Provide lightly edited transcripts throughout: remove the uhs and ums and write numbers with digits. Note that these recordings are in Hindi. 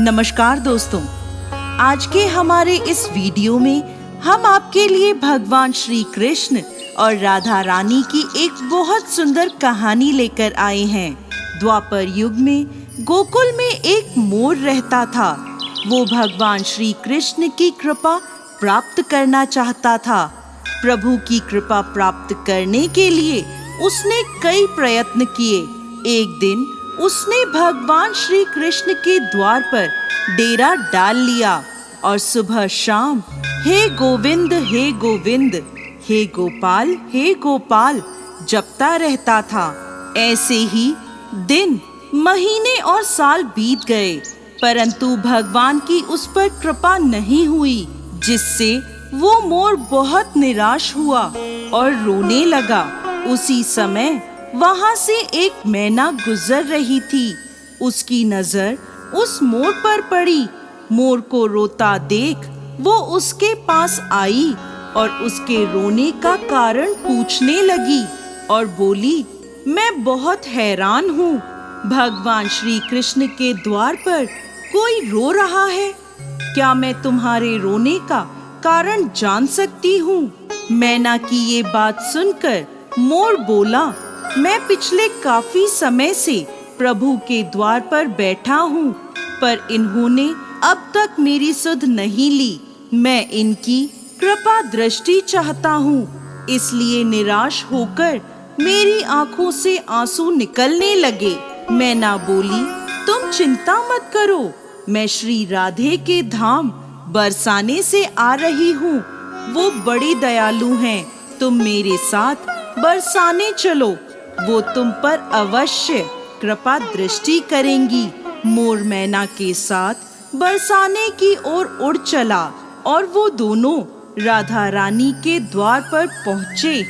नमस्कार दोस्तों, आज के हमारे इस वीडियो में हम आपके लिए भगवान श्री कृष्ण और राधा रानी की एक बहुत सुंदर कहानी लेकर आए हैं। द्वापर युग में गोकुल में एक मोर रहता था। वो भगवान श्री कृष्ण की कृपा प्राप्त करना चाहता था। प्रभु की कृपा प्राप्त करने के लिए उसने कई प्रयत्न किए। एक दिन उसने भगवान श्री कृष्ण के द्वार पर डेरा डाल लिया और सुबह शाम हे गोविंद हे गोविंद, हे गोपाल जपता रहता था। ऐसे ही दिन, महीने और साल बीत गए, परंतु भगवान की उस पर कृपा नहीं हुई, जिससे वो मोर बहुत निराश हुआ और रोने लगा। उसी समय वहां से एक मैना गुजर रही थी। उसकी नजर उस मोर पर पड़ी। मोर को रोता देख वो उसके पास आई और उसके रोने का कारण पूछने लगी और बोली, मैं बहुत हैरान हूँ। भगवान श्री कृष्ण के द्वार पर कोई रो रहा है। क्या मैं तुम्हारे रोने का कारण जान सकती हूँ? मैना की ये बात सुनकर मोर बोला, मैं पिछले काफी समय से प्रभु के द्वार पर बैठा हूँ, पर इन्होंने अब तक मेरी सुध नहीं ली। मैं इनकी कृपा दृष्टि चाहता हूँ, इसलिए निराश होकर मेरी आंखों से आंसू निकलने लगे। मैना बोली, तुम चिंता मत करो, मैं श्री राधे के धाम बरसाने से आ रही हूँ। वो बड़ी दयालु हैं, तुम मेरे साथ बरसाने चलो, वो तुम पर अवश्य कृपा दृष्टि करेंगी। मोर मैना के साथ बरसाने की ओर उड़ चला और वो दोनों राधा रानी के द्वार पर पहुँचे।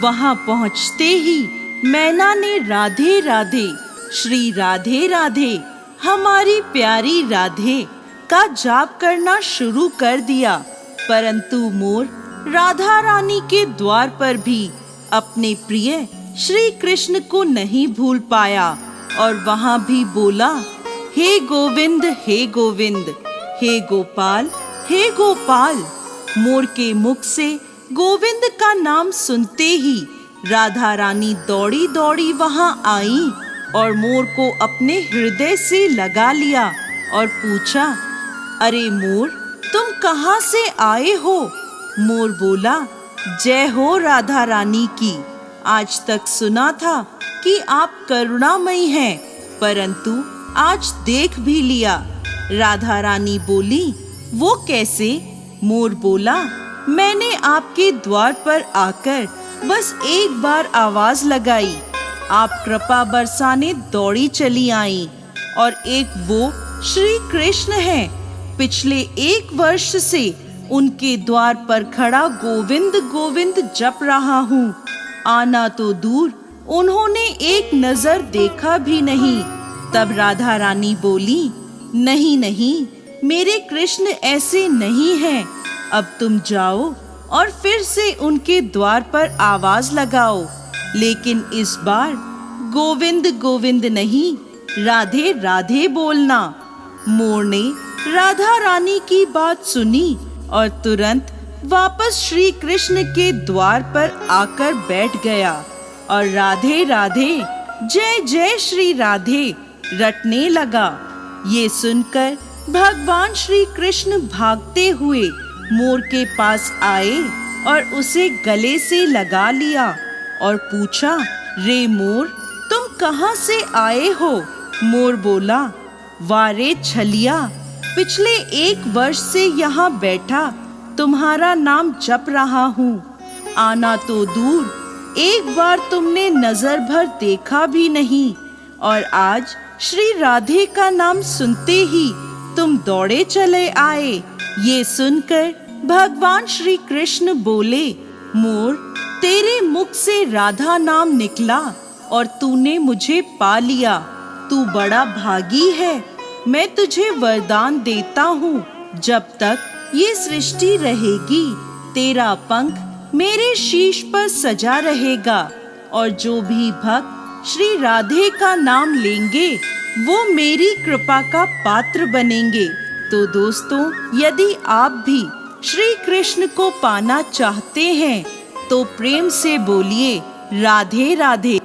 वहां पहुँचते ही मैना ने राधे राधे, श्री राधे राधे, हमारी प्यारी राधे का जाप करना शुरू कर दिया। परंतु मोर राधा रानी के द्वार पर भी अपने प्रिय श्री कृष्ण को नहीं भूल पाया और वहां भी बोला, हे गोविंद हे गोविंद, हे गोपाल। मोर के मुख से गोविंद का नाम सुनते ही राधा रानी दौड़ी दौड़ी वहां आई और मोर को अपने हृदय से लगा लिया और पूछा, अरे मोर, तुम कहाँ से आए हो? मोर बोला, जय हो राधा रानी की। आज तक सुना था कि आप करुणामयी हैं, परंतु आज देख भी लिया। राधा रानी बोली, वो कैसे? मोर बोला, मैंने आपके द्वार पर आकर बस एक बार आवाज लगाई, आप कृपा बरसाने दौड़ी चली आई और एक वो श्री कृष्ण हैं। पिछले 1 वर्ष से उनके द्वार पर खड़ा गोविंद गोविंद जप रहा हूँ। आना तो दूर, उन्होंने एक नजर देखा भी नहीं। तब राधा रानी बोली, नहीं, मेरे कृष्ण ऐसे नहीं हैं। अब तुम जाओ और फिर से उनके द्वार पर आवाज लगाओ, लेकिन इस बार गोविंद गोविंद नहीं, राधे राधे बोलना। मोर ने राधा रानी की बात सुनी और तुरंत वापस श्री कृष्ण के द्वार पर आकर बैठ गया और राधे राधे, जय जय श्री राधे रटने लगा। ये सुनकर भगवान श्री कृष्ण भागते हुए मोर के पास आए और उसे गले से लगा लिया और पूछा, रे मोर, तुम कहाँ से आए हो? मोर बोला, वारे छलिया, पिछले 1 वर्ष से यहाँ बैठा तुम्हारा नाम जप रहा हूँ। आना तो दूर, एक बार तुमने नजर भर देखा भी नहीं और आज श्री राधे का नाम सुनते ही तुम दौड़े चले आए। ये सुनकर भगवान श्री कृष्ण बोले, मोर, तेरे मुख से राधा नाम निकला और तूने मुझे पा लिया। तू बड़ा भागी है। मैं तुझे वरदान देता हूँ, जब तक ये सृष्टि रहेगी तेरा पंख मेरे शीश पर सजा रहेगा और जो भी भक्त श्री राधे का नाम लेंगे वो मेरी कृपा का पात्र बनेंगे। तो दोस्तों, यदि आप भी श्री कृष्ण को पाना चाहते हैं तो प्रेम से बोलिए राधे राधे।